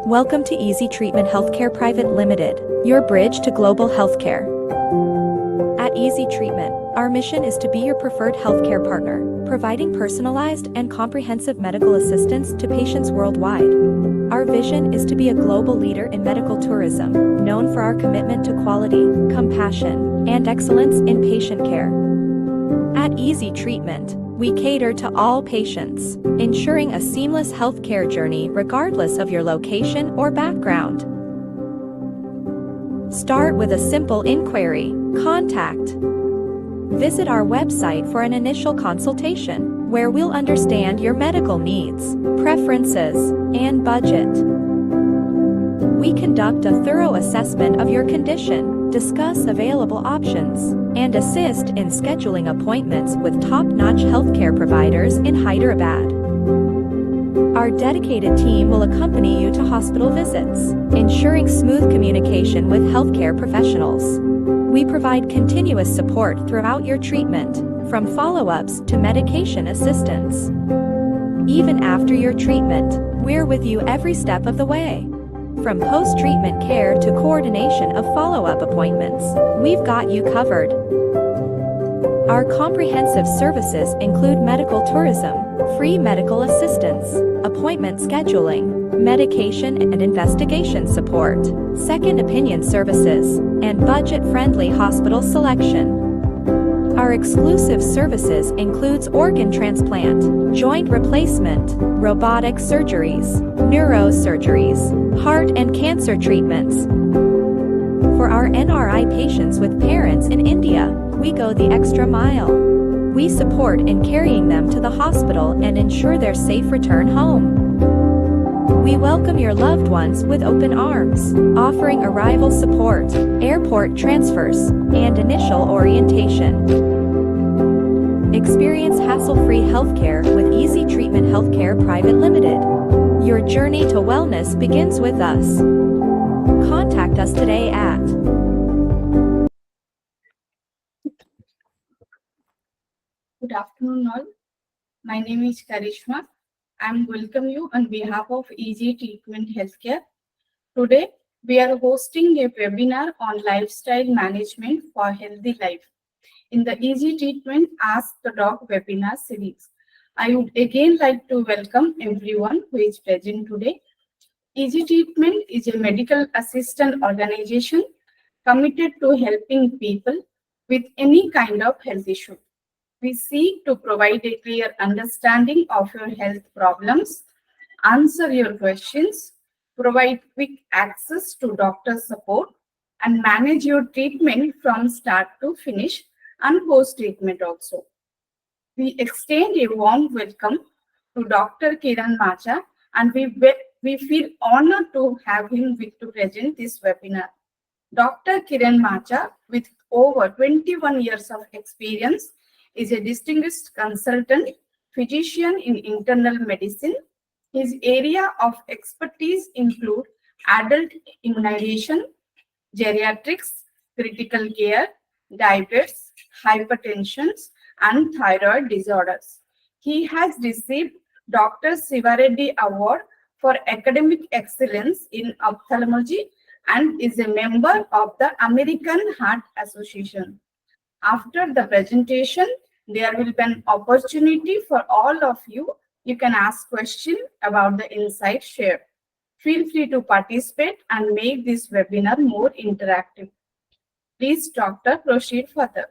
Welcome to EasyTreatment Healthcare Private Limited, your bridge to global healthcare. At EasyTreatment, our mission is to be your preferred healthcare partner, providing personalized and comprehensive medical assistance to patients worldwide. Our vision is to be a global leader in medical tourism, known for our commitment to quality, compassion, and excellence in patient care. At EasyTreatment, we cater to all patients, ensuring a seamless healthcare journey regardless of your location or background. Start with a simple inquiry, contact. Visit our website for an initial consultation, where we'll understand your medical needs, preferences, and budget. We conduct a thorough assessment of your condition, discuss available options, and assist in scheduling appointments with top-notch healthcare providers in Hyderabad. Our dedicated team will accompany you to hospital visits, ensuring smooth communication with healthcare professionals. We provide continuous support throughout your treatment, from follow-ups to medication assistance. Even after your treatment, we're with you every step of the way. From post-treatment care to coordination of follow-up appointments, we've got you covered. Our comprehensive services include medical tourism, free medical assistance, appointment scheduling, medication and investigation support, second opinion services, and budget-friendly hospital selection. Our exclusive services includes organ transplant, joint replacement, robotic surgeries, neurosurgeries, heart and cancer treatments. For our NRI patients with parents in India, we go the extra mile. We support in carrying them to the hospital and ensure their safe return home. We welcome your loved ones with open arms, offering arrival support, airport transfers, and initial orientation. Experience hassle-free healthcare with EasyTreatment Healthcare Private Limited. Your journey to wellness begins with us. Contact us today at Good afternoon all. My name is Karishma. I'm welcome you on behalf of EasyTreatment Healthcare. Today, we are hosting a webinar on lifestyle management for healthy life in the EasyTreatment Ask the Doc webinar series. I would again like to welcome everyone who is present today. EasyTreatment is a medical assistant organization committed to helping people with any kind of health issue. We seek to provide a clear understanding of your health problems, answer your questions, provide quick access to doctor support, and manage your treatment from start to finish and post-treatment also. We extend a warm welcome to Dr. Kiran Macha, and we feel honored to have him to present this webinar. Dr. Kiran Macha, with over 21 years of experience, is a distinguished consultant physician in internal medicine. His area of expertise include adult immunization, geriatrics, critical care, diabetes, hypertension, and thyroid disorders. He has received Dr. Sivareddy Award for Academic Excellence in Ophthalmology and is a member of the American Heart Association. After the presentation, there will be an opportunity for all of you. You can ask questions about the insights shared. Feel free to participate and make this webinar more interactive. Please, Doctor, proceed further.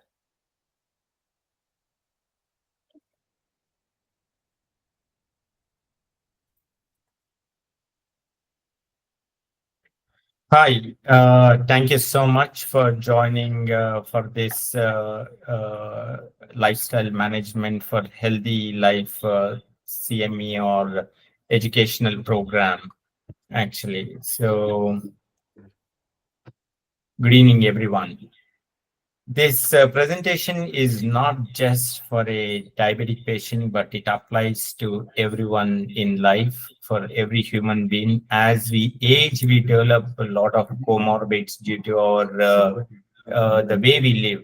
Hi, thank you so much for joining for this lifestyle management for healthy life CME or educational program, actually. So, good evening, everyone. This presentation is not just for a diabetic patient, but it applies to everyone in life, for every human being. As we age, we develop a lot of comorbids due to our the way we live.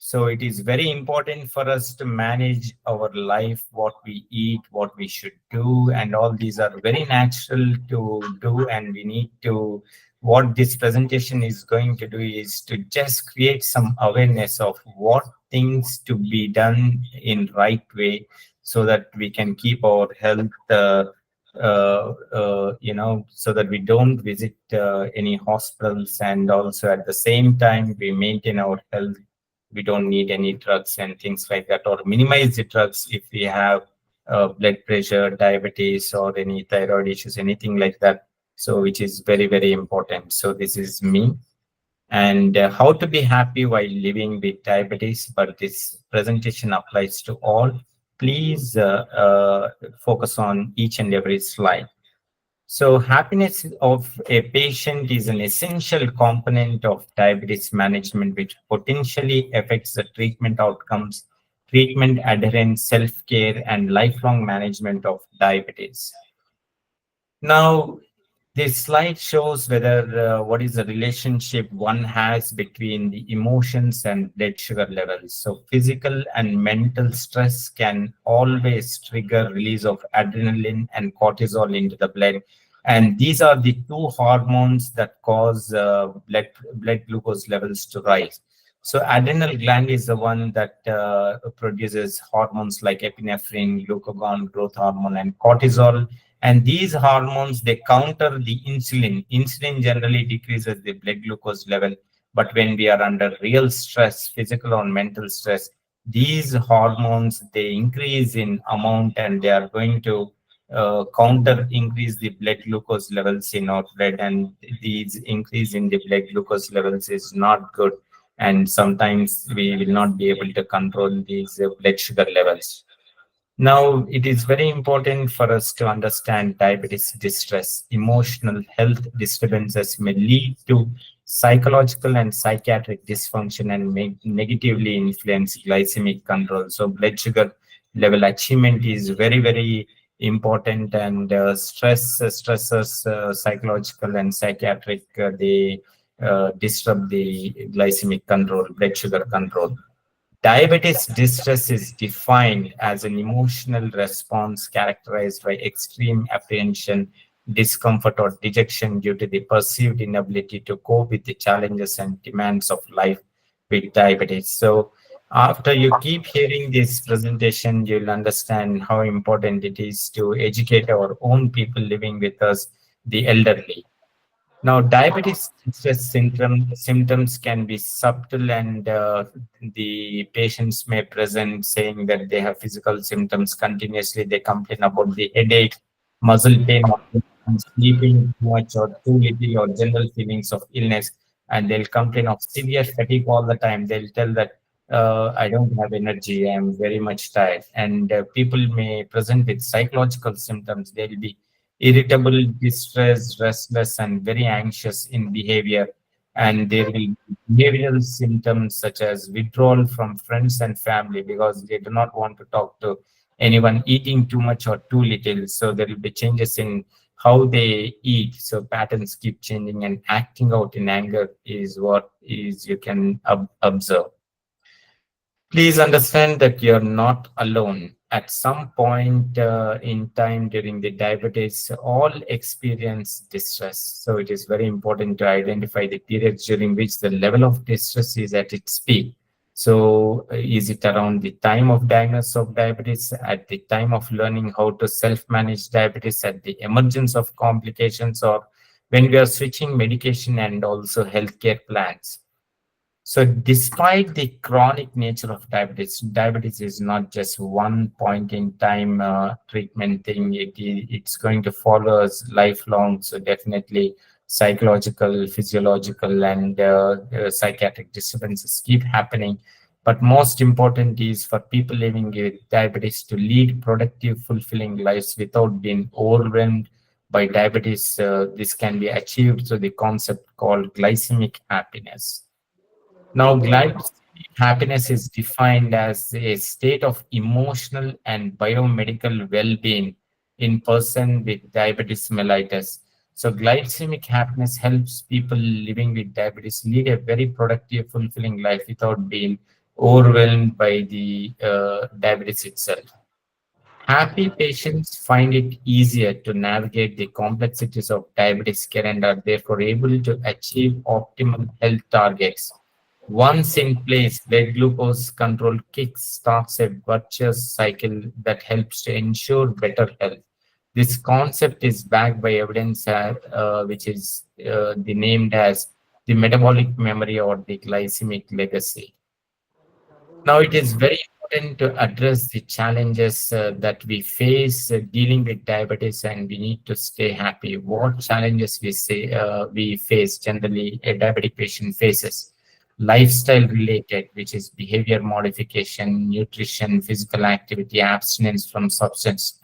So it is very important for us to manage our life, what we eat, what we should do, and all these are very natural to do. And we need to, what this presentation is going to do is to just create some awareness of what things to be done in right way so that we can keep our health, so that we don't visit any hospitals, and also at the same time we maintain our health. We don't need any drugs and things like that, or minimize the drugs if we have blood pressure, diabetes, or any thyroid issues, anything like that. So which is very, very important. So this is me, and how to be happy while living with diabetes, but this presentation applies to all. Please focus on each and every slide. So happiness of a patient is an essential component of diabetes management, which potentially affects the treatment outcomes, treatment adherence, self-care, and lifelong management of diabetes. Now, this slide shows whether what is the relationship one has between the emotions and blood sugar levels. So physical and mental stress can always trigger release of adrenaline and cortisol into the blood. And these are the two hormones that cause blood glucose levels to rise. So adrenal gland is the one that produces hormones like epinephrine, glucagon, growth hormone, and cortisol. And these hormones, they counter the insulin. Insulin generally decreases the blood glucose level. But when we are under real stress, physical or mental stress, these hormones, they increase in amount, and they are going to counter increase the blood glucose levels in our blood. And these increase in the blood glucose levels is not good. And sometimes we will not be able to control these blood sugar levels. Now, it is very important for us to understand diabetes distress. Emotional health disturbances may lead to psychological and psychiatric dysfunction and may negatively influence glycemic control. So, blood sugar level achievement is very, very important, and stressors, psychological and psychiatric, they disrupt the glycemic control, blood sugar control. Diabetes distress is defined as an emotional response characterized by extreme apprehension, discomfort, or dejection due to the perceived inability to cope with the challenges and demands of life with diabetes. So, after you keep hearing this presentation, you'll understand how important it is to educate our own people living with us, the elderly. Now, diabetes stress symptoms can be subtle, and the patients may present saying that they have physical symptoms continuously. They complain about the headache, muscle pain, sleeping too much or too little, or general feelings of illness. And they'll complain of severe fatigue all the time. They'll tell that I don't have energy, I'm very much tired. And people may present with psychological symptoms. They'll be irritable, distressed, restless, and very anxious in behavior. And there will be behavioral symptoms such as withdrawal from friends and family because they do not want to talk to anyone, eating too much or too little. So there will be changes in how they eat. So patterns keep changing, and acting out in anger is what is you can observe. Please understand that you're not alone. At some point in time during the diabetes, all experience distress. So it is very important to identify the periods during which the level of distress is at its peak. So is it around the time of diagnosis of diabetes, at the time of learning how to self-manage diabetes, at the emergence of complications, or when we are switching medication and also healthcare plans? So despite the chronic nature of diabetes, diabetes is not just one point in time treatment thing. It's going to follow us lifelong. So definitely psychological, physiological, and psychiatric disturbances keep happening. But most important is for people living with diabetes to lead productive, fulfilling lives without being overwhelmed by diabetes. This can be achieved through the concept called glycemic happiness. Now, glycemic happiness is defined as a state of emotional and biomedical well-being in person with diabetes mellitus. So, glycemic happiness helps people living with diabetes lead a very productive, fulfilling life without being overwhelmed by the diabetes itself. Happy patients find it easier to navigate the complexities of diabetes care and are therefore able to achieve optimal health targets. Once in place, blood glucose control kick-starts a virtuous cycle that helps to ensure better health. This concept is backed by evidence, which is the named as the metabolic memory or the glycemic legacy. Now, it is very important to address the challenges that we face dealing with diabetes, and we need to stay happy. What challenges we face generally a diabetic patient faces? Lifestyle related, which is behavior modification, nutrition, physical activity, abstinence from substance.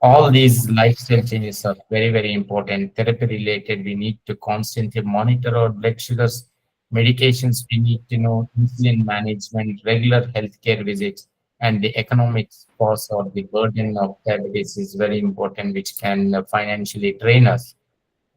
All these lifestyle changes are very, very important. Therapy related, we need to constantly monitor our blood sugars. Medications, we need to know insulin management, regular healthcare visits, and the economic cost or the burden of diabetes is very important, which can financially drain us.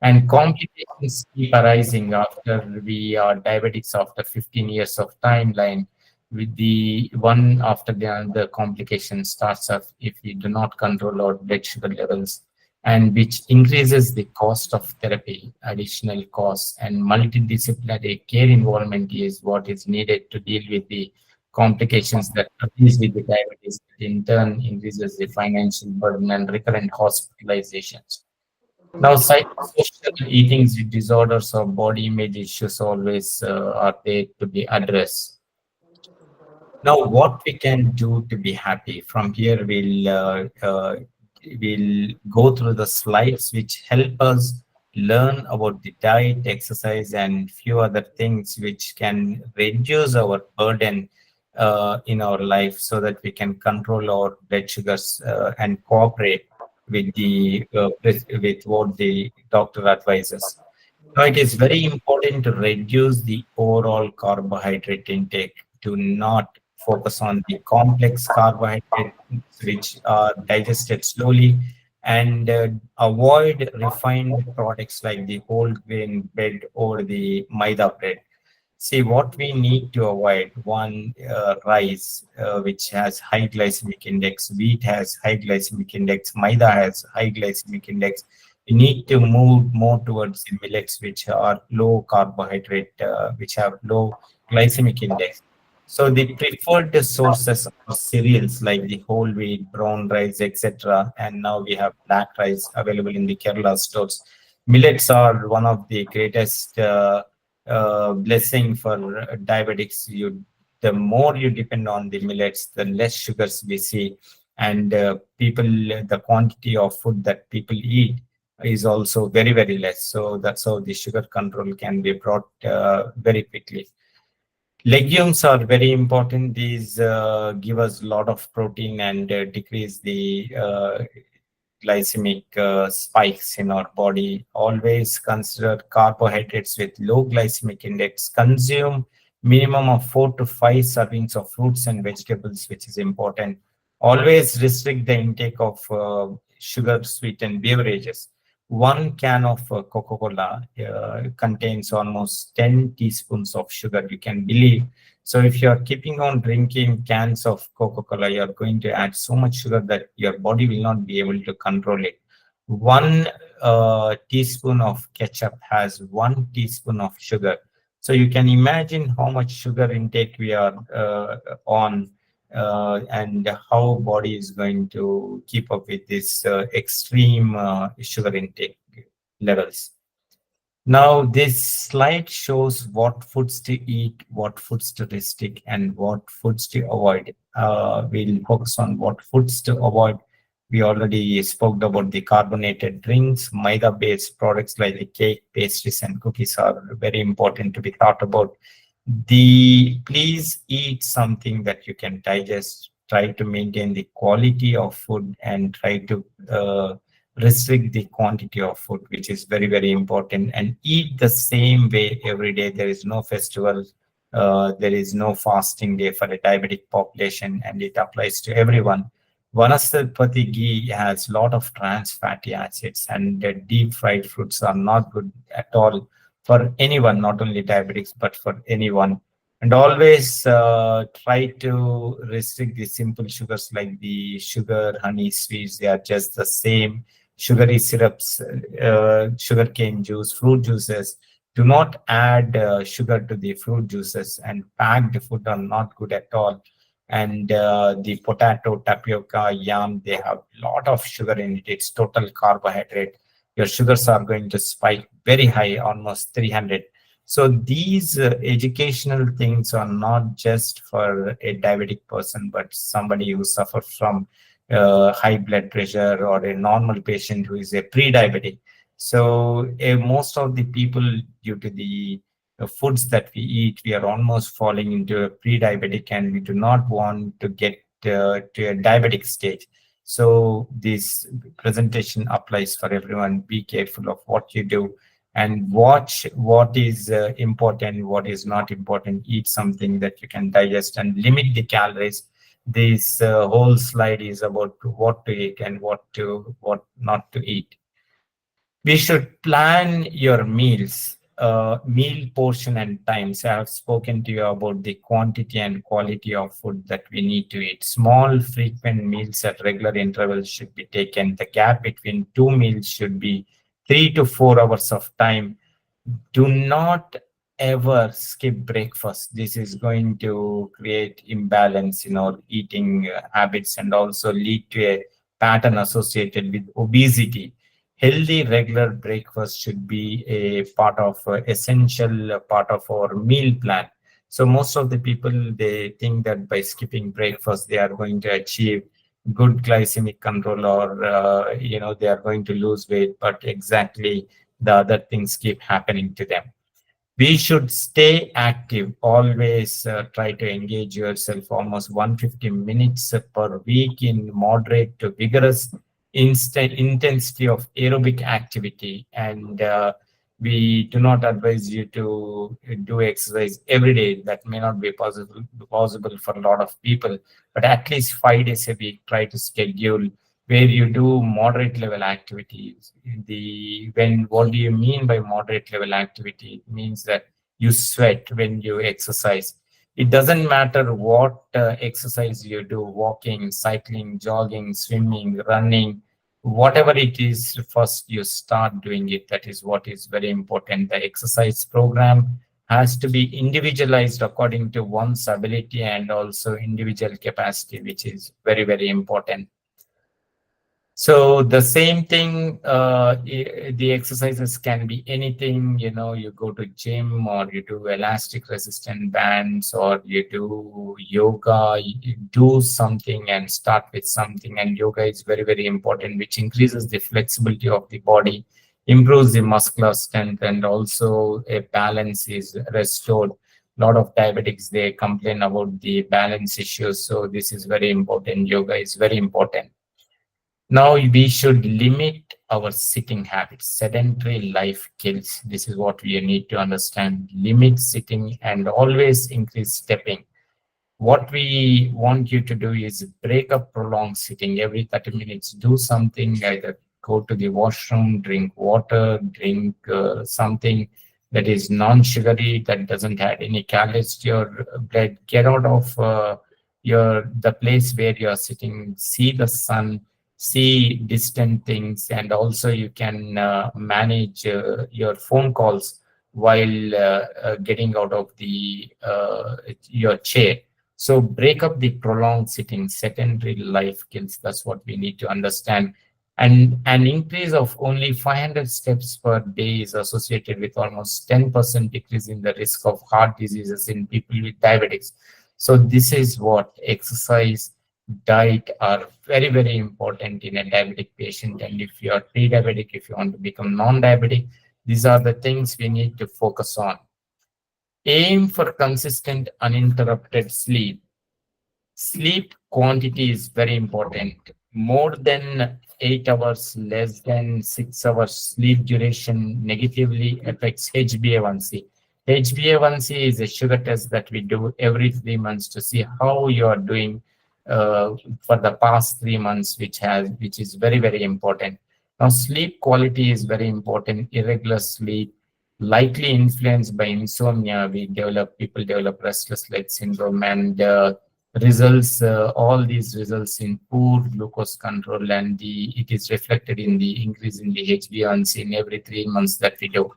And complications keep arising after we are diabetics after 15 years of timeline. With the one after the other complication starts up if we do not control our blood sugar levels, and which increases the cost of therapy, additional costs, and multidisciplinary care involvement is what is needed to deal with the complications that arise with the diabetes. That in turn increases the financial burden and recurrent hospitalizations. Now, psychosocial eating disorders or body image issues always are there to be addressed. Now, what we can do to be happy from here, we'll go through the slides which help us learn about the diet, exercise, and few other things which can reduce our burden in our life, so that we can control our blood sugars and cooperate with with what the doctor advises. Now, it is very important to reduce the overall carbohydrate intake, to not focus on the complex carbohydrates which are digested slowly, and avoid refined products like the whole grain bread or the maida bread. See, what we need to avoid: one, rice, which has high glycemic index; wheat has high glycemic index; maida has high glycemic index. We need to move more towards the millets, which are low carbohydrate, which have low glycemic index. So the preferred sources are cereals like the whole wheat, brown rice, etc. And now we have black rice available in the Kerala stores. Millets are one of the greatest blessing for diabetics. The more you depend on the millets, the less sugars we see, and the quantity of food that people eat is also very, very less. So that's how the sugar control can be brought very quickly. Legumes are very important. These give us a lot of protein and decrease the glycemic spikes in our body. Always consider carbohydrates with low glycemic index. Consume minimum of 4 to 5 servings of fruits and vegetables, which is important. Always restrict the intake of sugar sweetened beverages. One can of Coca-Cola contains almost 10 teaspoons of sugar, you can believe. So if you're keeping on drinking cans of Coca-Cola, you're going to add so much sugar that your body will not be able to control it. One teaspoon of ketchup has 1 teaspoon of sugar. So you can imagine how much sugar intake we are on, and how body is going to keep up with this extreme sugar intake levels. Now, this slide shows what foods to eat, what foods to restrict, and what foods to avoid. We'll focus on what foods to avoid. We already spoke about the carbonated drinks. Maida-based products like the cake, pastries, and cookies are very important to be thought about. Please eat something that you can digest. Try to maintain the quality of food and try to restrict the quantity of food, which is very, very important, and eat the same way every day. There is no festival, there is no fasting day for a diabetic population, and it applies to everyone. Vanaspati ghee has a lot of trans fatty acids, and deep fried fruits are not good at all for anyone, not only diabetics, but for anyone. And always try to restrict the simple sugars like the sugar, honey, sweets. They are just the same. Sugary syrups, sugar cane juice, fruit juices. Do not add sugar to the fruit juices, and packed food are not good at all. And the potato, tapioca, yam, they have a lot of sugar in it. It's total carbohydrate. Your sugars are going to spike very high, almost 300. So these educational things are not just for a diabetic person, but somebody who suffers from high blood pressure, or a normal patient who is a pre-diabetic. So most of the people, due to the foods that we eat, we are almost falling into a pre-diabetic, and we do not want to get to a diabetic stage. So this presentation applies for everyone. Be careful of what you do, and watch what is important, what is not important. Eat something that you can digest, and limit the calories. This whole slide is about what to eat and what not to eat. We should plan your meals, meal portion and times. I have spoken to you about the quantity and quality of food that we need to eat. Small, frequent meals at regular intervals should be taken. The gap between two meals should be 3 to 4 hours of time. Do not ever skip breakfast. This is going to create imbalance in our eating habits, and also lead to a pattern associated with obesity. Healthy regular breakfast should be a part of essential part of our meal plan. So most of the people, they think that by skipping breakfast they are going to achieve good glycemic control, or they are going to lose weight, but exactly the other things keep happening to them. We should stay active. Always try to engage yourself almost 150 minutes per week in moderate to vigorous intensity of aerobic activity. And we do not advise you to do exercise every day. That may not be possible for a lot of people, but at least 5 days a week, try to schedule where you do moderate level activities. What do you mean by moderate level activity? It means that you sweat when you exercise. It doesn't matter what exercise you do, walking, cycling, jogging, swimming, running, whatever it is, first you start doing it. That is what is very important. The exercise program has to be individualized according to one's ability and also individual capacity, which is very, very important. So the same thing, the exercises can be anything. You go to gym, or you do elastic resistant bands, or you do yoga. You do something and start with something. And yoga is very, very important, which increases the flexibility of the body, improves the muscular strength, and also a balance is restored. A lot of diabetics, they complain about the balance issues. So this is very important. Yoga is very important. Now we should limit our sitting habits. Sedentary life kills. This is what we need to understand. Limit sitting and always increase stepping. What we want you to do is break up prolonged sitting. Every 30 minutes, do something, either go to the washroom, drink water, drink something that is non-sugary, that doesn't add any calories to your blood. Get out of the place where you're sitting, see the sun, see distant things, and also you can manage your phone calls while getting out of your chair. So break up the prolonged sitting. Sedentary life kills. That's what we need to understand. And an increase of only 500 steps per day is associated with almost 10% decrease in the risk of heart diseases in people with diabetics. So this is what exercise, diet are very, very important in a diabetic patient. And if you are pre-diabetic, if you want to become non-diabetic, these are the things we need to focus on. Aim for consistent, uninterrupted sleep. Sleep quantity is very important. More than 8 hours, less than 6 hours sleep duration negatively affects HbA1c. HbA1c is a sugar test that we do every 3 months to see how you are doing for the past 3 months, which is very, very important. Now, sleep quality is very important. Irregular sleep, likely influenced by insomnia. People develop restless leg syndrome, and all these results in poor glucose control, and it is reflected in the increase in the HbA1c in every 3 months that we do.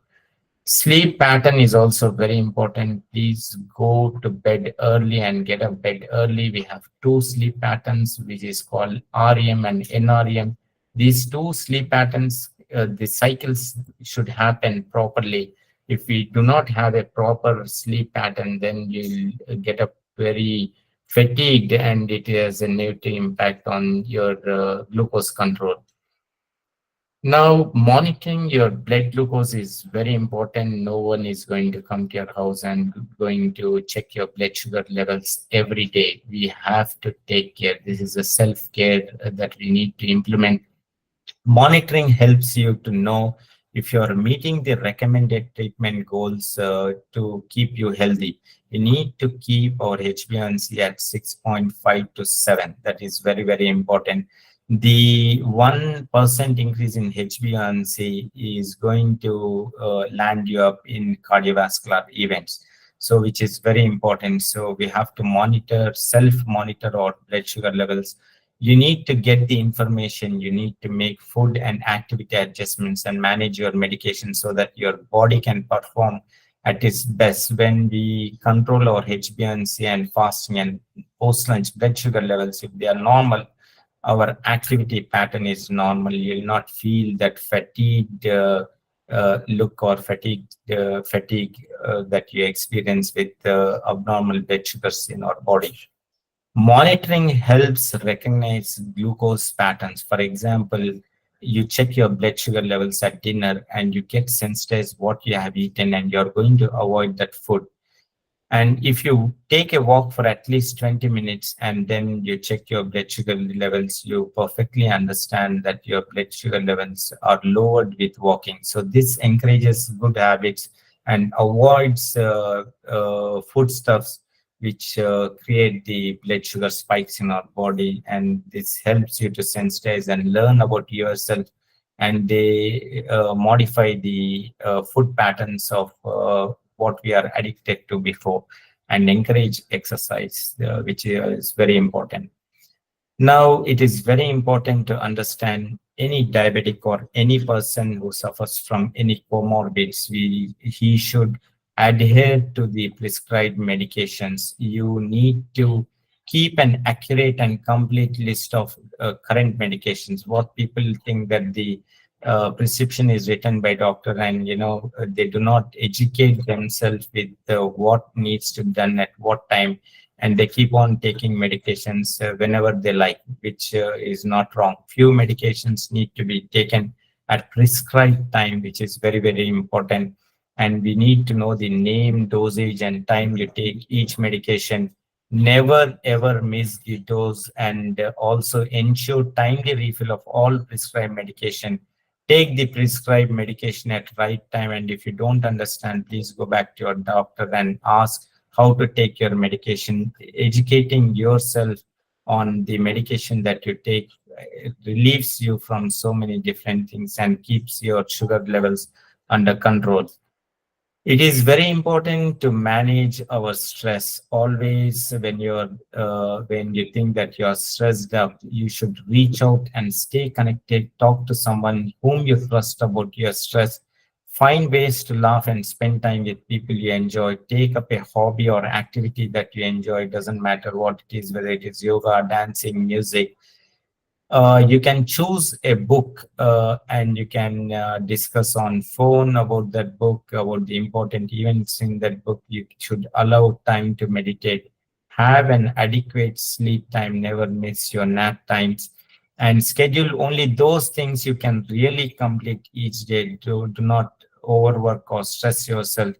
Sleep pattern is also very important. Please go to bed early and get up bed early. We have two sleep patterns, which is called REM and NREM. These two sleep patterns, the cycles should happen properly. If we do not have a proper sleep pattern, then you'll get up very fatigued, and it has a negative impact on your glucose control. Now, monitoring your blood glucose is very important. No one is going to come to your house and going to check your blood sugar levels every day. We have to take care. This is a self-care that we need to implement. Monitoring helps you to know if you're meeting the recommended treatment goals to keep you healthy. We need to keep our HbA1c at 6.5 to 7. That is very, very important. The 1% increase in HbA1c is going to land you up in cardiovascular events. So, which is very important. So we have to self-monitor our blood sugar levels. You need to get the information. You need to make food and activity adjustments and manage your medication so that your body can perform at its best. When we control our HbA1c and fasting and post-lunch blood sugar levels, if they are normal, our activity pattern is normal. You'll not feel that fatigued look or fatigue that you experience with abnormal blood sugars in our body. Monitoring helps recognize glucose patterns. For example, you check your blood sugar levels at dinner and you get sensitized what you have eaten, and you're going to avoid that food. And if you take a walk for at least 20 minutes and then you check your blood sugar levels, you perfectly understand that your blood sugar levels are lowered with walking. So this encourages good habits and avoids foodstuffs which create the blood sugar spikes in our body. And this helps you to sensitize and learn about yourself, and they modify the food patterns of what we are addicted to before, and encourage exercise, which is very important. Now, it is very important to understand any diabetic or any person who suffers from any comorbids, he should adhere to the prescribed medications. You need to keep an accurate and complete list of current medications. What people think that the prescription is written by doctor, and they do not educate themselves with what needs to be done at what time, and they keep on taking medications whenever they like, which is not wrong. Few medications need to be taken at prescribed time, which is very, very important. And we need to know the name, dosage, and time you take each medication. Never ever miss the dose, and also ensure timely refill of all prescribed medication. Take the prescribed medication at right time, and if you don't understand, please go back to your doctor and ask how to take your medication. Educating yourself on the medication that you take relieves you from so many different things and keeps your sugar levels under control. It is very important to manage our stress. Always, when you think that you're stressed up, you should reach out and stay connected. Talk to someone whom you trust about your stress. Find ways to laugh and spend time with people you enjoy. Take up a hobby or activity that you enjoy. It doesn't matter what it is, whether it is yoga, dancing, music. You can choose a book, and you can discuss on phone about that book, about the important events in that book. You should allow time to meditate. Have an adequate sleep time. Never miss your nap times, and schedule only those things you can really complete each day. Do not overwork or stress yourself.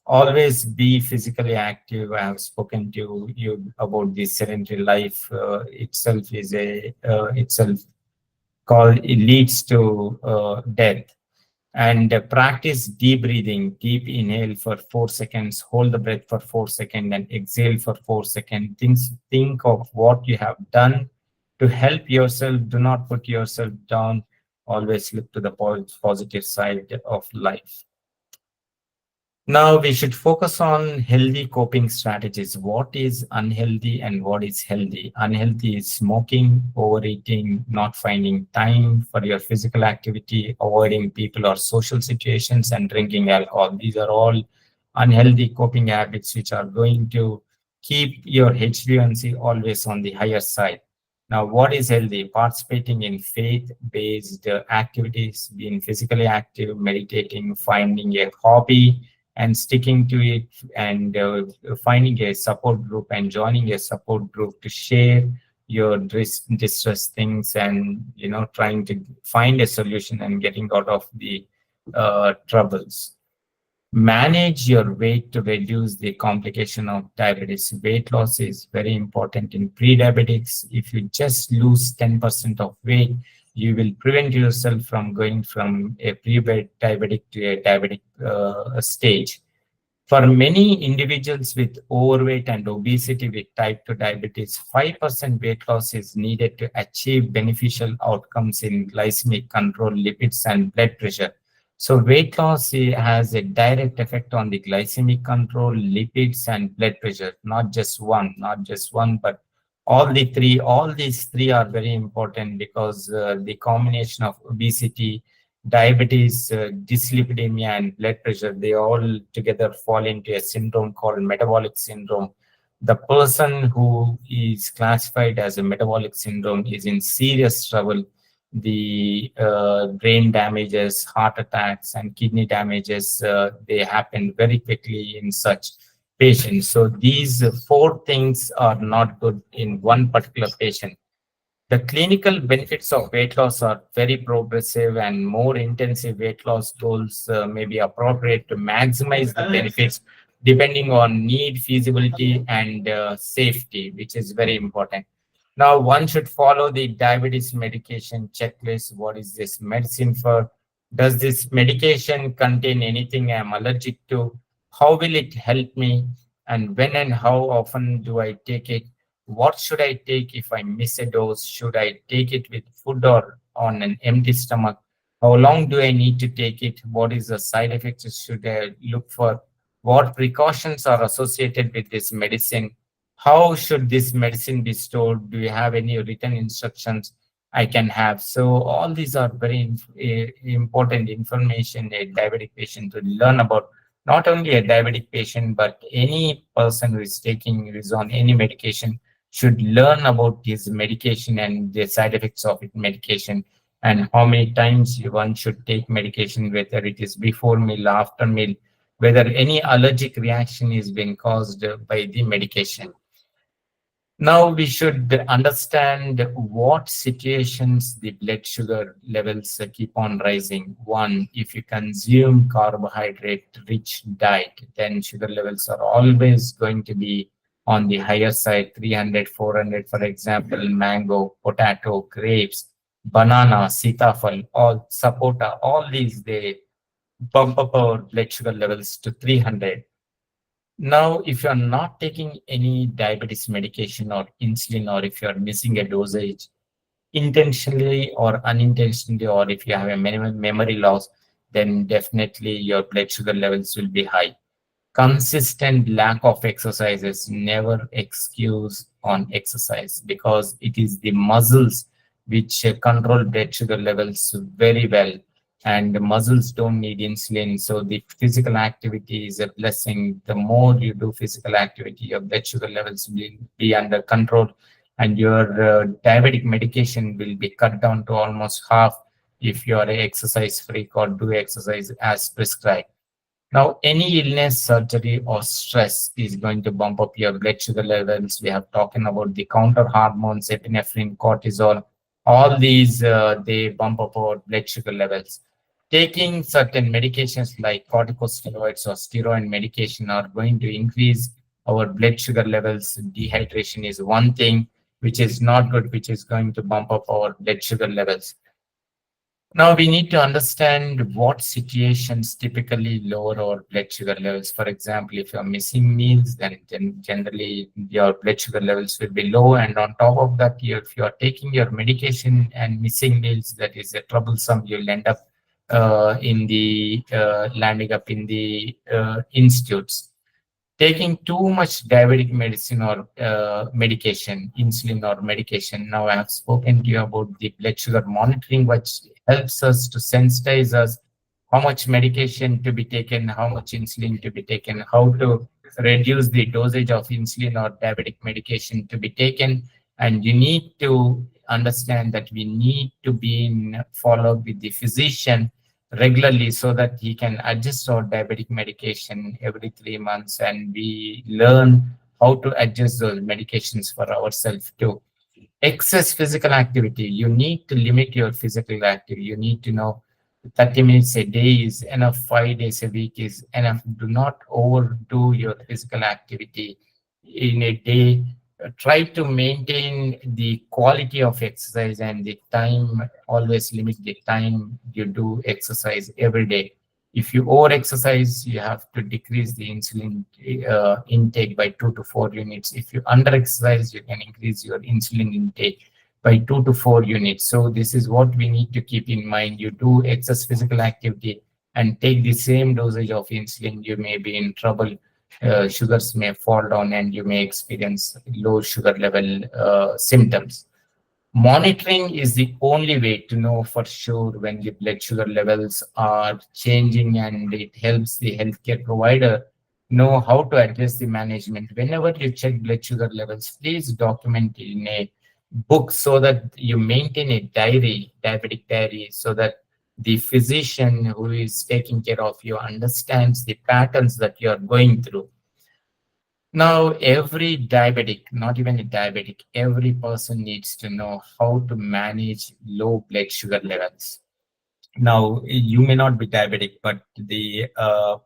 Always be physically active. I have spoken to you about the sedentary life itself called, it leads to death. And practice deep breathing. Deep inhale for 4 seconds, hold the breath for 4 seconds, and exhale for 4 seconds. Think of what you have done to help yourself. Do not put yourself down. Always look to the positive side of life. Now we should focus on healthy coping strategies. What is unhealthy and what is healthy? Unhealthy is smoking, overeating, not finding time for your physical activity, avoiding people or social situations, and drinking alcohol. These are all unhealthy coping habits which are going to keep your HbA1c always on the higher side. Now, what is healthy? Participating in faith-based activities, being physically active, meditating, finding a hobby, and sticking to it, and finding a support group and joining a support group to share your distress things, and trying to find a solution and getting out of the troubles. Manage your weight to reduce the complication of diabetes. Weight loss is very important in pre-diabetics. If you just lose 10% of weight, you will prevent yourself from going from a pre-diabetic to a diabetic stage. For many individuals with overweight and obesity with type 2 diabetes, 5% weight loss is needed to achieve beneficial outcomes in glycemic control, lipids, and blood pressure. So, weight loss has a direct effect on the glycemic control, lipids, and blood pressure. Not just one, but all the three. All these three are very important because the combination of obesity, diabetes, dyslipidemia, and blood pressure, they all together fall into a syndrome called metabolic syndrome. The person who is classified as a metabolic syndrome is in serious trouble. The brain damages, heart attacks, and kidney damages, they happen very quickly in such patients. So these four things are not good in one particular patient. The clinical benefits of weight loss are very progressive, and more intensive weight loss goals may be appropriate to maximize the benefits depending on need, feasibility, and safety, which is very important. Now, one should follow the diabetes medication checklist. What is this medicine for? Does this medication contain anything I'm allergic to? How will it help me? And when and how often do I take it? What should I take if I miss a dose? Should I take it with food or on an empty stomach? How long do I need to take it? What is the side effects should I look for? What precautions are associated with this medicine? How should this medicine be stored? Do you have any written instructions I can have? So all these are very important information a diabetic patient to learn about. Not only a diabetic patient, but any person who is on any medication should learn about this medication and the side effects of it medication, and how many times one should take medication, whether it is before meal, after meal, whether any allergic reaction is being caused by the medication. Now we should understand what situations the blood sugar levels keep on rising. One, if you consume carbohydrate-rich diet, then sugar levels are always going to be on the higher side, 300, 400, for example, mango, potato, grapes, banana, sitafal, all sapota, all these, they bump up our blood sugar levels to 300. Now, if you're not taking any diabetes medication or insulin, or if you're missing a dosage intentionally or unintentionally, or if you have a memory loss, then definitely your blood sugar levels will be high. Consistent lack of exercise is never excuse on exercise, because it is the muscles which control blood sugar levels very well, and the muscles don't need insulin. So the physical activity is a blessing. The more you do physical activity, your blood sugar levels will be under control, and your diabetic medication will be cut down to almost half if you are a exercise freak or do exercise as prescribed. Now, any illness, surgery, or stress is going to bump up your blood sugar levels. We have talking about the counter hormones, epinephrine, cortisol. All these, they bump up our blood sugar levels. Taking certain medications like corticosteroids or steroid medication are going to increase our blood sugar levels. Dehydration is one thing which is not good, which is going to bump up our blood sugar levels. Now we need to understand what situations typically lower our blood sugar levels. For example, if you're missing meals, then generally your blood sugar levels will be low. And on top of that, if you're taking your medication and missing meals, that is troublesome. You'll end up in the landing up in the institutes. Taking too much diabetic medicine or medication, insulin or medication. Now I have spoken to you about the blood sugar monitoring, which helps us to sensitize us how much medication to be taken, how much insulin to be taken, how to reduce the dosage of insulin or diabetic medication to be taken. And you need to understand that we need to be in follow-up with the physician regularly so that he can adjust our diabetic medication every 3 months, and we learn how to adjust those medications for ourselves too. Excess physical activity, you need to limit your physical activity. You need to know 30 minutes a day is enough, 5 days a week is enough. Do not overdo your physical activity in a day. Try to maintain the quality of exercise and the time. Always limit the time you do exercise every day. If you over exercise, you have to decrease the insulin intake by 2 to 4 units. If you under exercise, you can increase your insulin intake by 2 to 4 units. So this is what we need to keep in mind. You do excess physical activity and take the same dosage of insulin, you may be in trouble. Sugars may fall down and you may experience low sugar level symptoms. Monitoring is the only way to know for sure when the blood sugar levels are changing, and it helps the healthcare provider know how to address the management. Whenever you check blood sugar levels, please document in a book so that you maintain a diary, diabetic diary, so that the physician who is taking care of you understands the patterns that you are going through. Now, every diabetic, not even a diabetic, every person needs to know how to manage low blood sugar levels. Now, you may not be diabetic, but the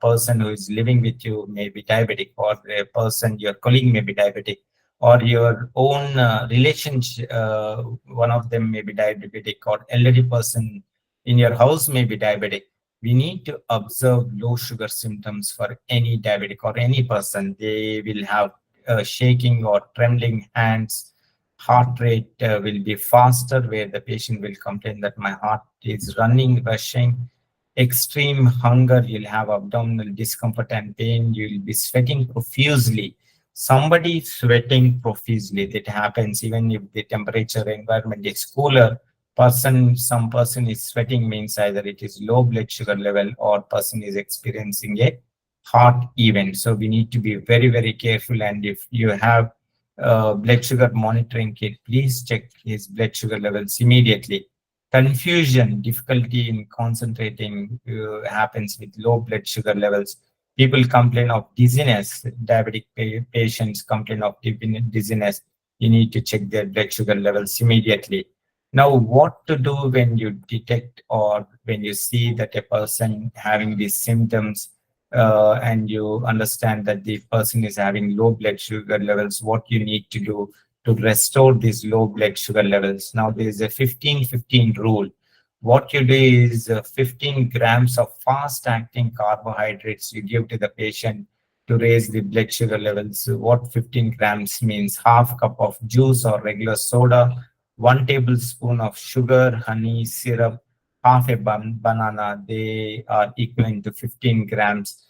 person who is living with you may be diabetic, or the person, your colleague may be diabetic, or your own relationship, one of them may be diabetic, or elderly person in your house may be diabetic. We need to observe low sugar symptoms for any diabetic or any person. They will have shaking or trembling hands. Heart rate will be faster, where the patient will complain that my heart is running, rushing. Extreme hunger, you'll have abdominal discomfort and pain. You'll be sweating profusely. Somebody sweating profusely, that happens even if the temperature environment is cooler. Some person is sweating means either it is low blood sugar level or person is experiencing a heart event. So we need to be very, very careful. And if you have blood sugar monitoring kit, please check his blood sugar levels immediately. Confusion, difficulty in concentrating happens with low blood sugar levels. People complain of dizziness. Diabetic patients complain of dizziness. You need to check their blood sugar levels immediately. Now, what to do when you detect or when you see that a person having these symptoms, and you understand that the person is having low blood sugar levels, what you need to do to restore these low blood sugar levels. Now, there is a 15-15 rule. What you do is 15 grams of fast-acting carbohydrates you give to the patient to raise the blood sugar levels. What 15 grams means: half cup of juice or regular soda, 1 tablespoon of sugar, honey, syrup, half a banana. They are equivalent to 15 grams.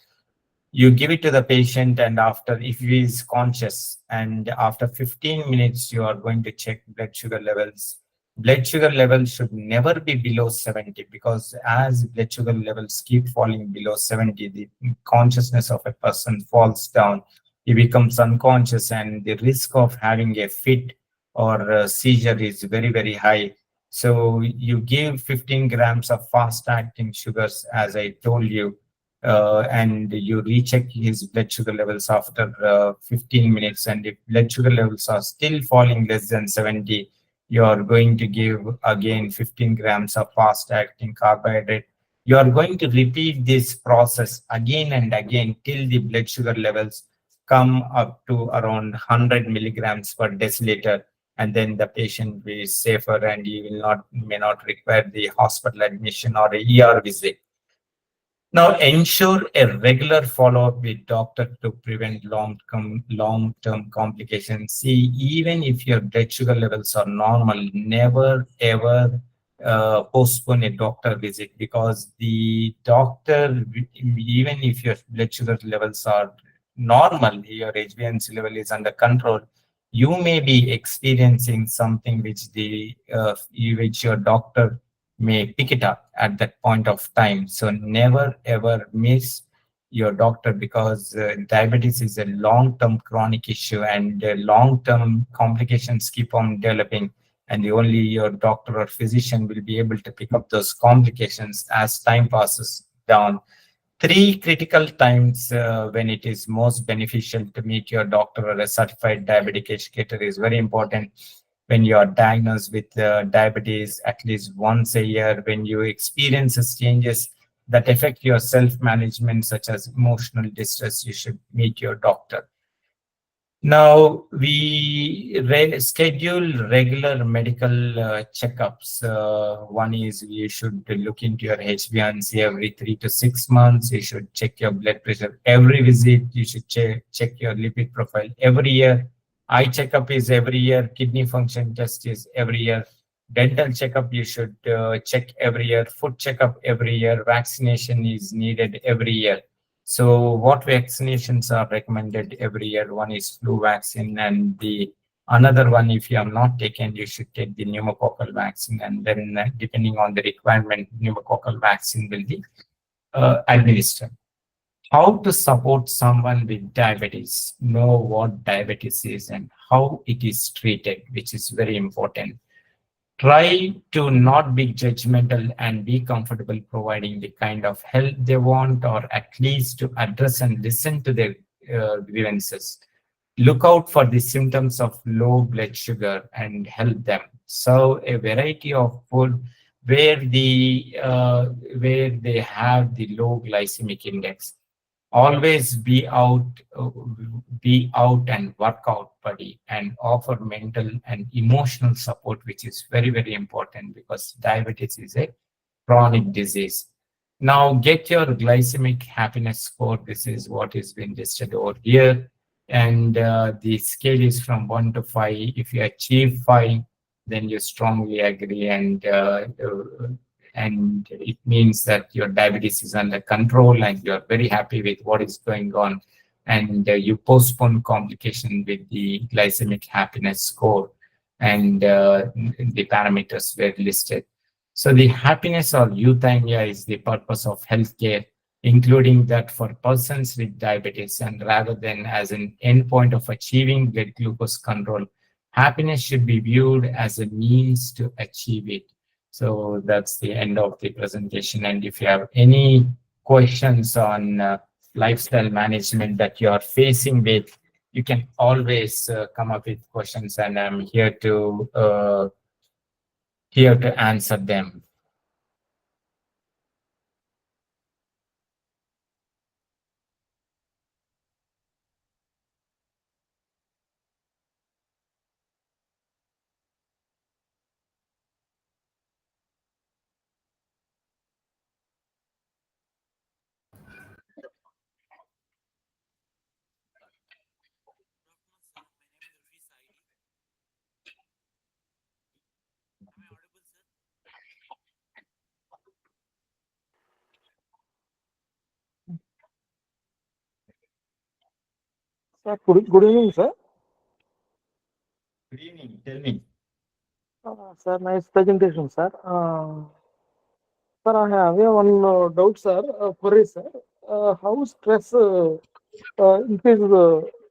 You give it to the patient, and after, if he is conscious, and after 15 minutes, you are going to check blood sugar levels. Blood sugar levels should never be below 70, because as blood sugar levels keep falling below 70, the consciousness of a person falls down. He becomes unconscious, and the risk of having a fit or a seizure is very, very high. So you give 15 grams of fast-acting sugars, as I told you, and you recheck his blood sugar levels after 15 minutes. And if blood sugar levels are still falling less than 70, you are going to give again 15 grams of fast-acting carbohydrate. You are going to repeat this process again and again till the blood sugar levels come up to around 100 milligrams per deciliter, and then the patient will be safer, and he may not require the hospital admission or a ER visit. Now, ensure a regular follow-up with doctor to prevent long-term complications. See, even if your blood sugar levels are normal, never ever postpone a doctor visit, because the doctor, even if your blood sugar levels are normal, your HbA1c level is under control, you may be experiencing something which your doctor may pick it up at that point of time. So never ever miss your doctor, because diabetes is a long-term chronic issue, and long-term complications keep on developing, and only your doctor or physician will be able to pick up those complications as time passes down. Three critical times when it is most beneficial to meet your doctor or a certified diabetic educator is very important. When you are diagnosed with diabetes, at least once a year, when you experience changes that affect your self-management, such as emotional distress, you should meet your doctor. Now, we schedule regular medical checkups. One is you should look into your HbA1c every 3 to 6 months. You should check your blood pressure every visit. You should check your lipid profile every year. Eye checkup is every year. Kidney function test is every year. Dental checkup you should check every year. Foot checkup every year. Vaccination is needed every year. So what vaccinations are recommended every year? One is flu vaccine, and the another one, if you have not taken, you should take the pneumococcal vaccine, and then depending on the requirement, pneumococcal vaccine will be administered. How to support someone with diabetes? Know what diabetes is and how it is treated, which is very important. Try to not be judgmental and be comfortable providing the kind of help they want, or at least to address and listen to their grievances. Look out for the symptoms of low blood sugar and help them. So a variety of food where they have the low glycemic index. Always be out and work out, buddy, and offer mental and emotional support, which is very, very important, because diabetes is a chronic disease. Now, get your glycemic happiness score. This is what is being listed over here, and the scale is from 1 to 5. If you achieve 5, then you strongly agree, and it means that your diabetes is under control and you're very happy with what is going on, and you postpone complication with the glycemic happiness score, and the parameters were listed. So the happiness or euthymia is the purpose of healthcare, including that for persons with diabetes, and rather than as an endpoint of achieving blood glucose control, happiness should be viewed as a means to achieve it. So that's the end of the presentation. And if you have any questions on lifestyle management that you are facing with, you can always come up with questions, and I'm here to answer them. Sir, good evening, sir. Good evening. Tell me. Sir, nice presentation, sir. Sir, I have one doubt, sir. Query, sir. How stress increase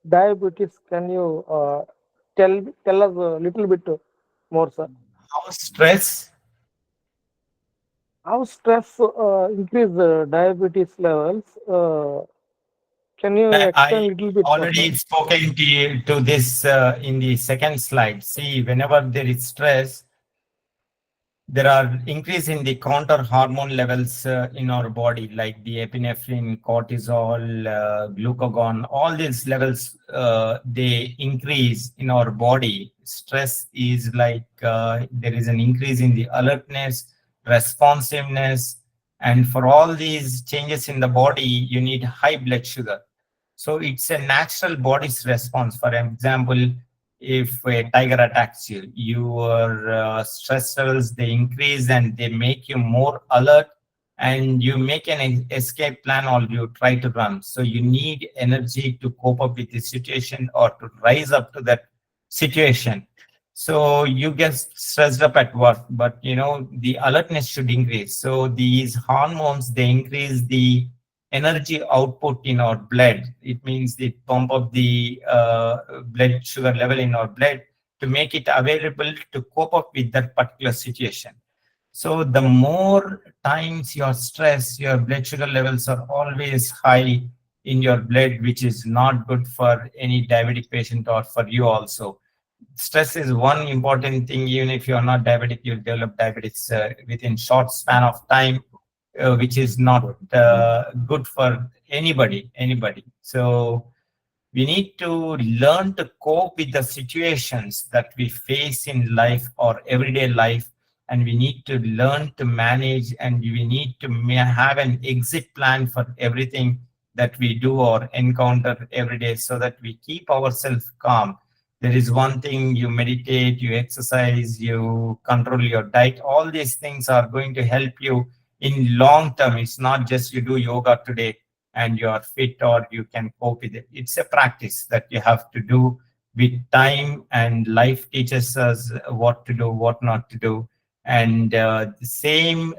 diabetes? Can you tell us a little bit more, sir? How stress? How stress increase diabetes levels? Can you explain a I little bit more, already sir? spoken to you to this in the second slide. See, whenever there is stress, there are increase in the counter hormone levels in our body, like the epinephrine, cortisol, glucagon. All these levels they increase in our body. Stress is like there is an increase in the alertness, responsiveness, and for all these changes in the body, you need high blood sugar. So it's a natural body's response. For example, if a tiger attacks you, your stress levels, they increase and they make you more alert, and you make an escape plan or you try to run. So you need energy to cope up with the situation or to rise up to that situation. So you get stressed up at work, but the alertness should increase. So these hormones, they increase the energy output in our blood. It means they pump up the blood sugar level in our blood to make it available to cope up with that particular situation. So the more times you're stressed, your blood sugar levels are always high in your blood, which is not good for any diabetic patient or for you also. Stress is one important thing. Even if you're not diabetic, you'll develop diabetes within short span of time, which is not good for anybody. So we need to learn to cope with the situations that we face in life or everyday life, and we need to learn to manage, and we need to have an exit plan for everything that we do or encounter every day, so that we keep ourselves calm. There is one thing: you meditate, you exercise, you control your diet. All these things are going to help you in long term. It's not just you do yoga today and you are fit or you can cope with it. It's a practice that you have to do with time, and life teaches us what to do, what not to do. And the same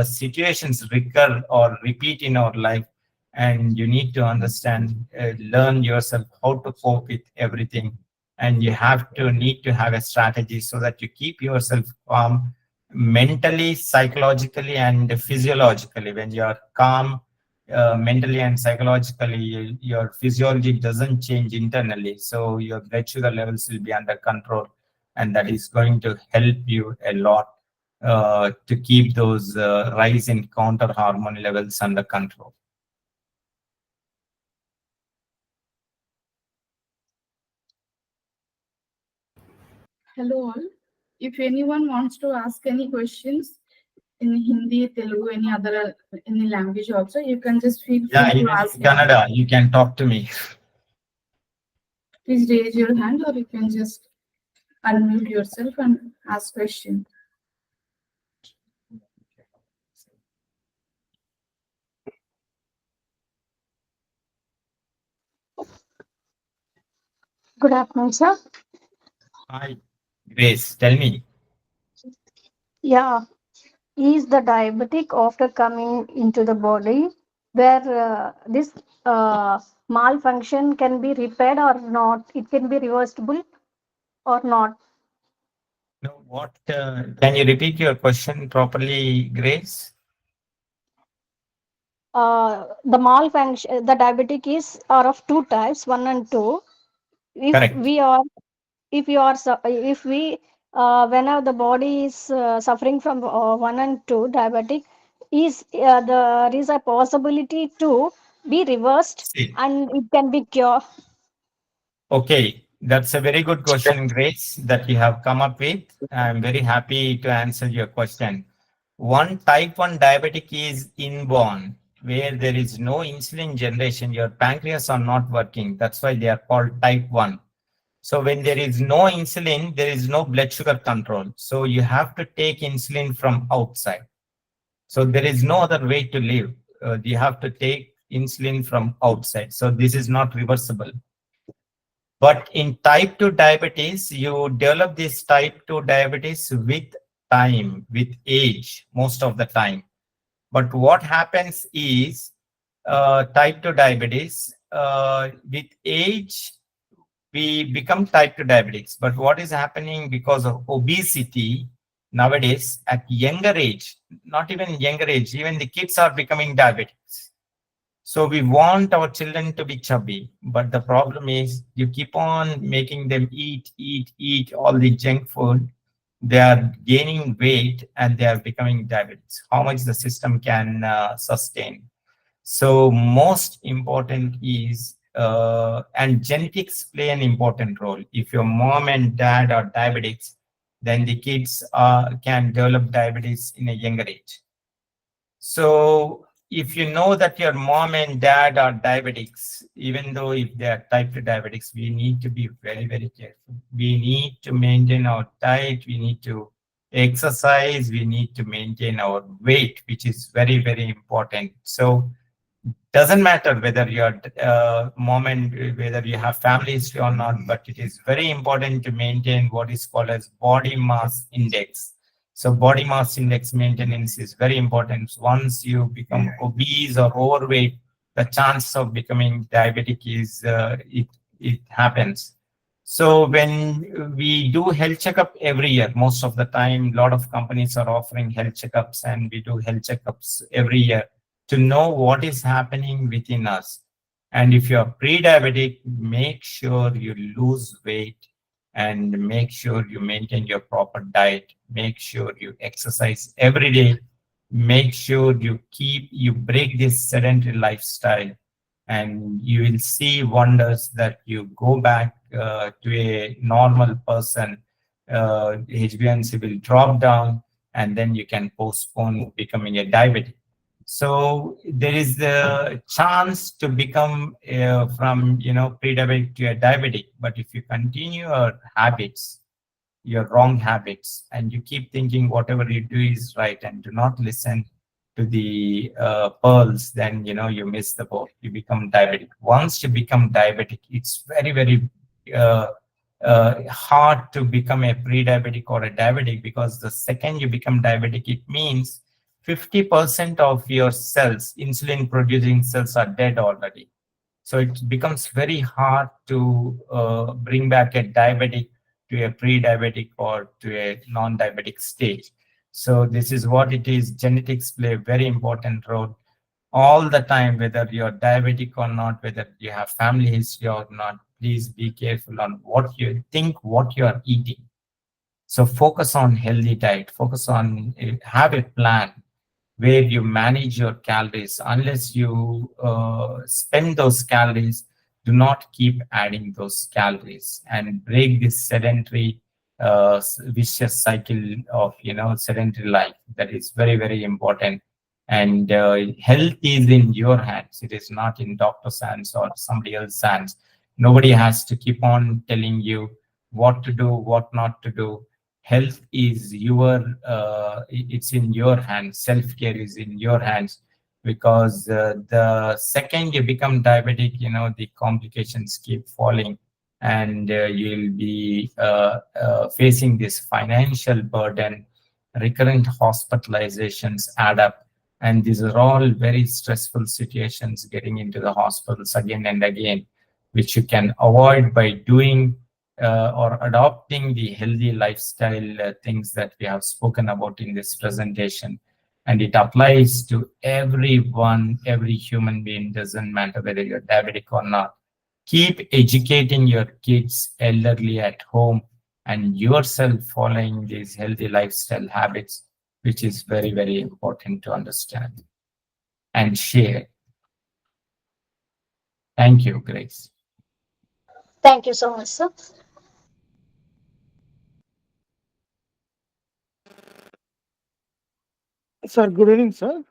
situations recur or repeat in our life, and you need to understand, learn yourself how to cope with everything. And you need to have a strategy so that you keep yourself calm mentally, psychologically, and physiologically. When you are calm mentally and psychologically, your physiology doesn't change internally, so your blood sugar levels will be under control, and that is going to help you a lot to keep those rise in counter hormone levels under control. Hello all. If anyone wants to ask any questions in Hindi, Telugu, any language also, you can just feel free Yeah, to even ask. in Canada, you can talk to me. Please raise your hand, or you can just unmute yourself and ask question. Good afternoon, sir. Hi, Grace, tell me. Yeah, is the diabetic after coming into the body where this malfunction can be repaired or not? It can be reversible or not? No, what? Can you repeat your question properly, Grace? The malfunction, the diabetic is are of two types, one and two. If Correct. we are, if we, whenever the body is suffering from one and two diabetic, there is a possibility to be reversed See. and it can be cured. Okay, that's a very good question, Grace, that you have come up with. I'm very happy to answer your question. One type 1 diabetic is inborn, where there is no insulin generation. Your pancreas are not working. That's why they are called type 1. So when there is no insulin, there is no blood sugar control. So you have to take insulin from outside. So there is no other way to live. You have to take insulin from outside. So this is not reversible. But in type 2 diabetes, you develop this type 2 diabetes with time, with age, most of the time. But what happens is type 2 diabetes, with age, we become type 2 diabetics. But what is happening because of obesity nowadays at younger age, not even younger age, even the kids are becoming diabetics. So we want our children to be chubby, but the problem is you keep on making them eat all the junk food. They are gaining weight and they are becoming diabetics. How much the system can sustain? So most important is, and genetics play an important role. If your mom and dad are diabetics, then the kids can develop diabetes in a younger age. So if you know that your mom and dad are diabetics, even though if they are type 2 diabetics, we need to be very, very careful. We need to maintain our diet. We need to exercise. We need to maintain our weight, which is very, very important. So doesn't matter whether you're mom and whether you have family history or not, but it is very important to maintain what is called as body mass index. So body mass index maintenance is very important. Once you become obese or overweight, the chance of becoming diabetic is it happens. So when we do health checkup every year, most of the time, a lot of companies are offering health checkups, and we do health checkups every year to know what is happening within us. And if you're pre-diabetic, make sure you lose weight and make sure you maintain your proper diet. Make sure you exercise every day. Make sure you break this sedentary lifestyle, and you will see wonders that you go back to a normal person. HbA1c will drop down, and then you can postpone becoming a diabetic. So there is the chance to become from pre-diabetic to a diabetic. But if you continue your habits, your wrong habits, and you keep thinking whatever you do is right and do not listen to the pearls, then you miss the boat. You become diabetic. Once you become diabetic, it's very, very uh, hard to become a pre-diabetic or a diabetic, because the second you become diabetic, it means 50% of your cells, insulin producing cells, are dead already. So it becomes very hard to bring back a diabetic to a pre-diabetic or to a non-diabetic stage. So this is what it is. Genetics play a very important role all the time, whether you're diabetic or not, whether you have family history or not. Please be careful on what you think, what you are eating. So focus on healthy diet, focus on, have a plan where you manage your calories. Unless you spend those calories, do not keep adding those calories and break this sedentary vicious cycle of sedentary life. That is very, very important. And health is in your hands. It is not in doctor's hands or somebody else's hands. Nobody has to keep on telling you what to do, what not to do. Health is it's in your hands. Self-care is in your hands, because the second you become diabetic, the complications keep falling, and you'll be facing this financial burden. Recurrent hospitalizations add up, and these are all very stressful situations, getting into the hospitals again and again, which you can avoid by doing or adopting the healthy lifestyle things that we have spoken about in this presentation. And it applies to everyone, every human being, doesn't matter whether you're diabetic or not. Keep educating your kids, elderly at home, and yourself following these healthy lifestyle habits, which is very, very important to understand and share. Thank you, Grace. Thank you so much, sir. Sir, good evening, sir.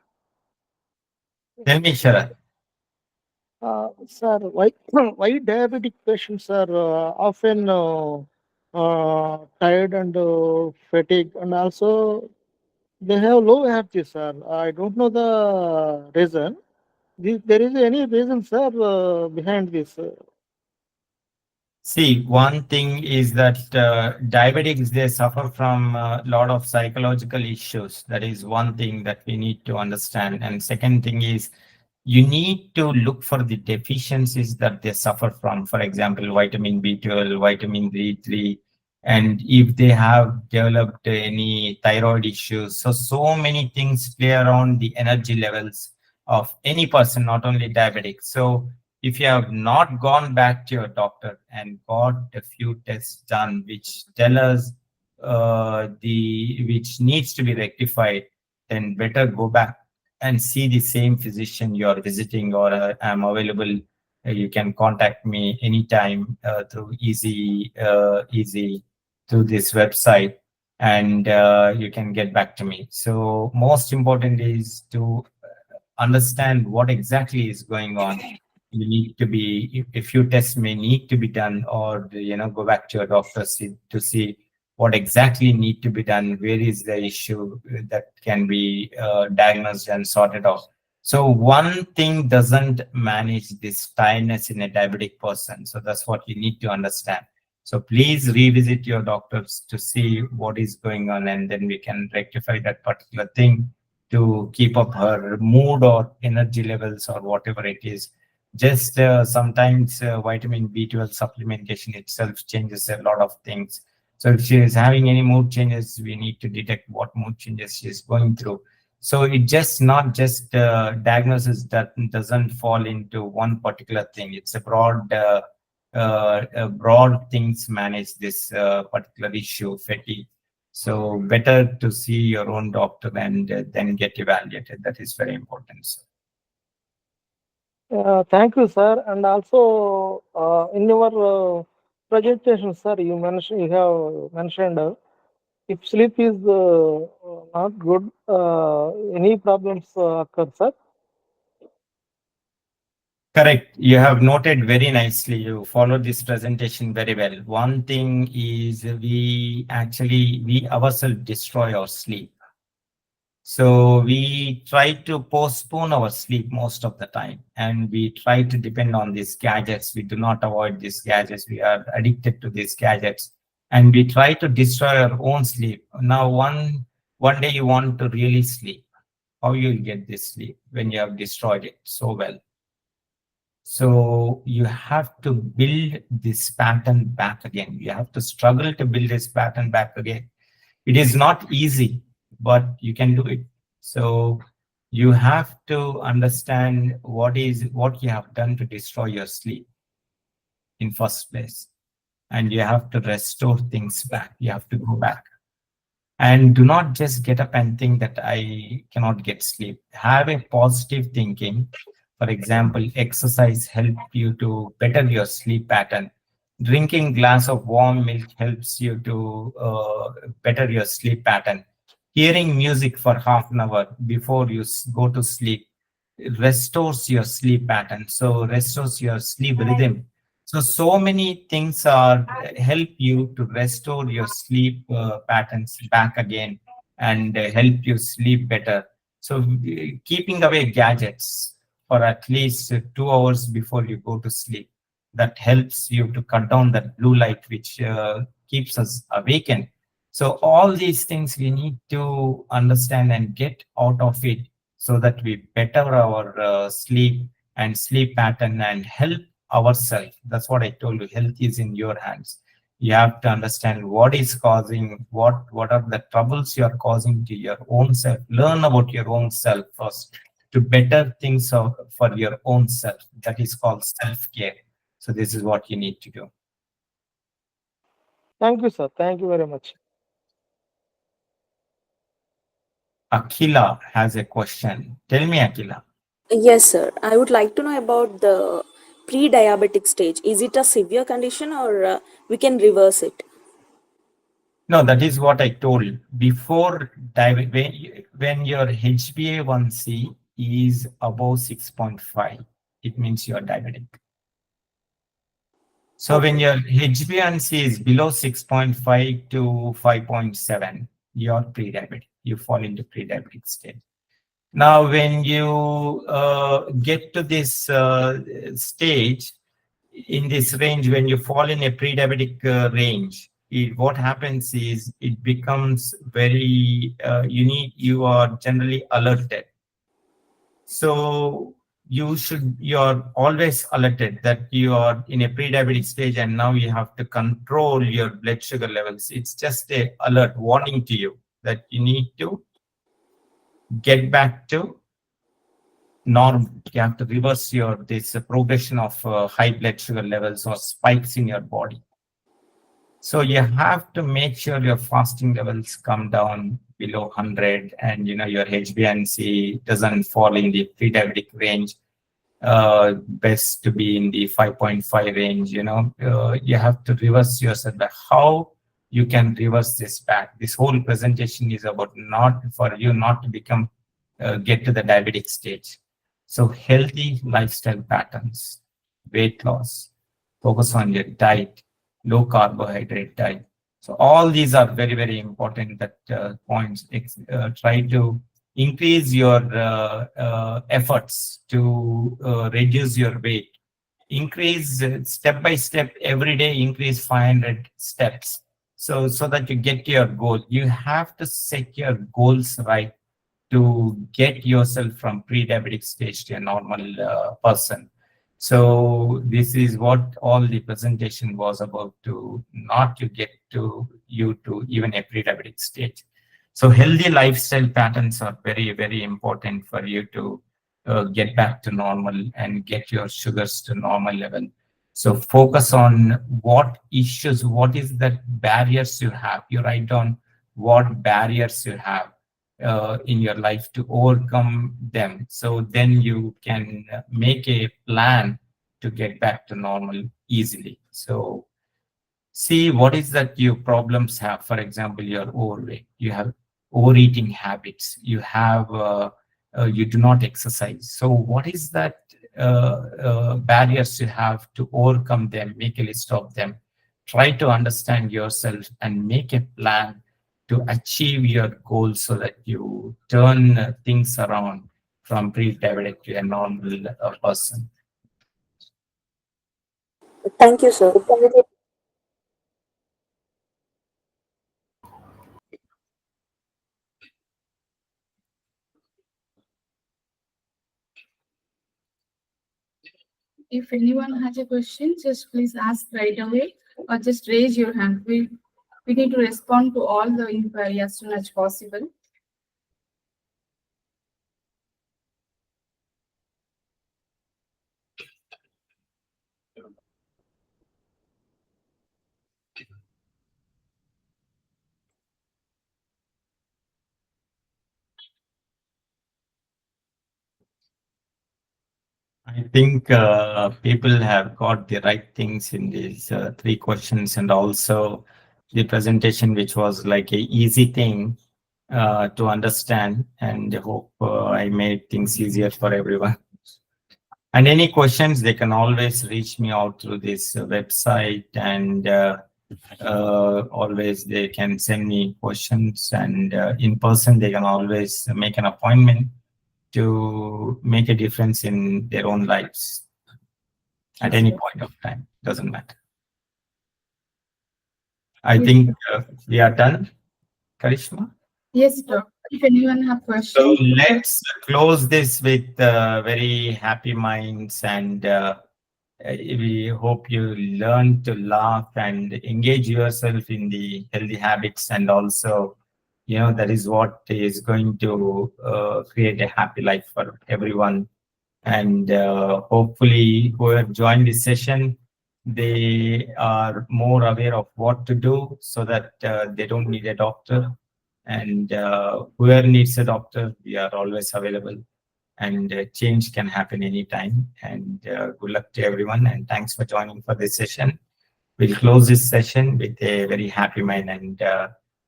Tell me, Sharat. Sir, why why diabetic patients are often tired and fatigued, and also they have low energy, sir. I don't know the reason. There is any reason, sir, behind this? See, one thing is that diabetics, they suffer from a lot of psychological issues. That is one thing that we need to understand. And second thing is, you need to look for the deficiencies that they suffer from. For example, vitamin B12, vitamin D3, and if they have developed any thyroid issues. So many things play around the energy levels of any person, not only diabetic. So if you have not gone back to your doctor and got a few tests done which tell us which needs to be rectified, then better go back and see the same physician you are visiting, or I'm available. You can contact me anytime through easy through this website, and you can get back to me. So most important is to understand what exactly is going on, you need to be, a few tests may need to be done, or go back to your doctor to see what exactly need to be done, where is the issue that can be diagnosed and sorted out. So one thing doesn't manage this tiredness in a diabetic person. So that's what you need to understand. So please revisit your doctors to see what is going on, and then we can rectify that particular thing to keep up her mood or energy levels or whatever it is. Just sometimes vitamin B12 supplementation itself changes a lot of things. So if she is having any mood changes, we need to detect what mood changes she is going through. So it just not just diagnosis that doesn't fall into one particular thing. It's a broad things manage this particular issue, fatigue. So better to see your own doctor and then get evaluated. That is very important. Sir. Thank you, sir. And also, in your presentation, sir, you have mentioned if sleep is not good, any problems occur, sir? Correct. You have noted very nicely. You followed this presentation very well. One thing is we ourselves destroy our sleep. So we try to postpone our sleep most of the time, and we try to depend on these gadgets. We do not avoid these gadgets. We are addicted to these gadgets, and we try to destroy our own sleep. Now, one day you want to really sleep. How you'll get this sleep when you have destroyed it so well? So you have to build this pattern back again. You have to struggle to build this pattern back again. It is not easy, but you can do it. So you have to understand what you have done to destroy your sleep in first place. And you have to restore things back. You have to go back. And do not just get up and think that I cannot get sleep. Have a positive thinking. For example, exercise helps you to better your sleep pattern. Drinking glass of warm milk helps you to better your sleep pattern. Hearing music for half an hour before you go to sleep restores your sleep pattern. So restores your sleep rhythm. So many things are help you to restore your sleep patterns back again and help you sleep better. So keeping away gadgets for at least 2 hours before you go to sleep, that helps you to cut down that blue light which keeps us awakened. So all these things we need to understand and get out of it so that we better our sleep and sleep pattern and help ourselves. That's what I told you. Health is in your hands. You have to understand what is causing, what are the troubles you are causing to your own self. Learn about your own self first to better things for your own self. That is called self-care. So this is what you need to do. Thank you, sir. Thank you very much. Akila has a question. Tell me, Akila. Yes, sir. I would like to know about the pre-diabetic stage. Is it a severe condition or we can reverse it? No, that is what I told. Before when your HbA1c is above 6.5, it means you are diabetic. So when your HbA1c is below 6.5 to 5.7, you are pre-diabetic. You fall into pre-diabetic state. Now, when you get to this stage, in this range, when you fall in a pre-diabetic range, what happens is it becomes very, you are generally alerted. So you're always alerted that you are in a pre-diabetic stage and now you have to control your blood sugar levels. It's just a alert warning to you that you need to get back to normal. You have to reverse this progression of high blood sugar levels or spikes in your body. So you have to make sure your fasting levels come down below 100 and your HbA1c doesn't fall in the pre-diabetic range. Best to be in the 5.5 range. You have to reverse yourself. How you can reverse this back? This whole presentation is about not for you not to become get to the diabetic stage. So healthy lifestyle patterns, weight loss, focus on your diet, low carbohydrate diet. So all these are very, very important that points. Try to increase your efforts to reduce your weight. Increase step by step every day, increase 500 steps. So that you get your goal. You have to set your goals right to get yourself from pre-diabetic stage to a normal person. So this is what all the presentation was about, to not to get to you to even a pre-diabetic stage. So healthy lifestyle patterns are very, very important for you to get back to normal and get your sugars to normal level. So focus on what issues, what is the barriers you have. You write down what barriers you have in your life to overcome them. So then you can make a plan to get back to normal easily. So see what is that your problems have. For example, you're overweight, you have overeating habits, you have you do not exercise. So what is that barriers you have to overcome them? Make a list of them. Try to understand yourself and make a plan to achieve your goals so that you turn things around from pre-diabetic to a normal person. Thank you, sir. If anyone has a question, just please ask right away or just raise your hand. We need to respond to all the inquiry as soon as possible. I think people have got the right things in these three questions, and also the presentation, which was like a easy thing to understand, and I hope I made things easier for everyone. And any questions, they can always reach me out through this website, and always they can send me questions, and in person they can always make an appointment to make a difference in their own lives at any point of time. Doesn't matter. I think we are done, Karishma. Yes, doctor. If anyone have So questions, let's close this with very happy minds, and we hope you learn to laugh and engage yourself in the healthy habits, and also, that is what is going to create a happy life for everyone. And hopefully whoever joined this session, they are more aware of what to do so that they don't need a doctor. And whoever needs a doctor, we are always available, and change can happen anytime. And good luck to everyone, and thanks for joining for this session. We'll close this session with a very happy mind, and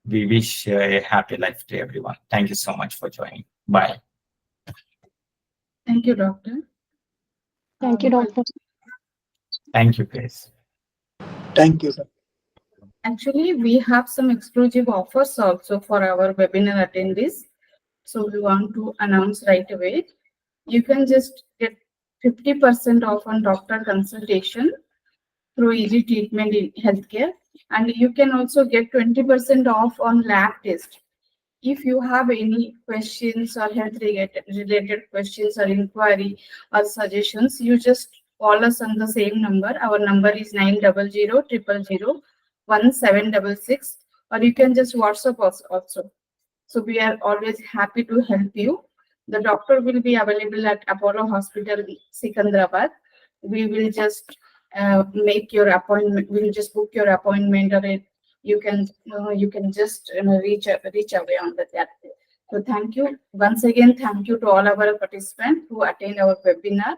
we wish a happy life to everyone. Thank you so much for joining. Bye. thank you, doctor. Thank you, doctor. Thank you, Grace. Thank you, sir. Actually, we have some exclusive offers also for our webinar attendees. So we want to announce right away. You can just get 50% off on doctor consultation through EasyTreatment in healthcare, and you can also get 20% off on lab test. If you have any questions or health related questions or inquiry or suggestions, you just call us on the same number. Our number is 900-000-1766, or you can just WhatsApp us also. So we are always happy to help you. The doctor will be available at Apollo Hospital, Secunderabad. We will just make your appointment. We will just book your appointment, or you can just reach away on that. So thank you once again. Thank you to all our participants who attend our webinar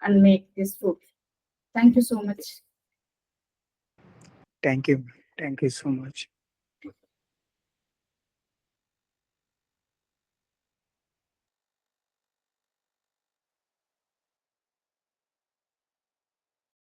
and make this fruit. Thank you so much. Thank you. Thank you so much.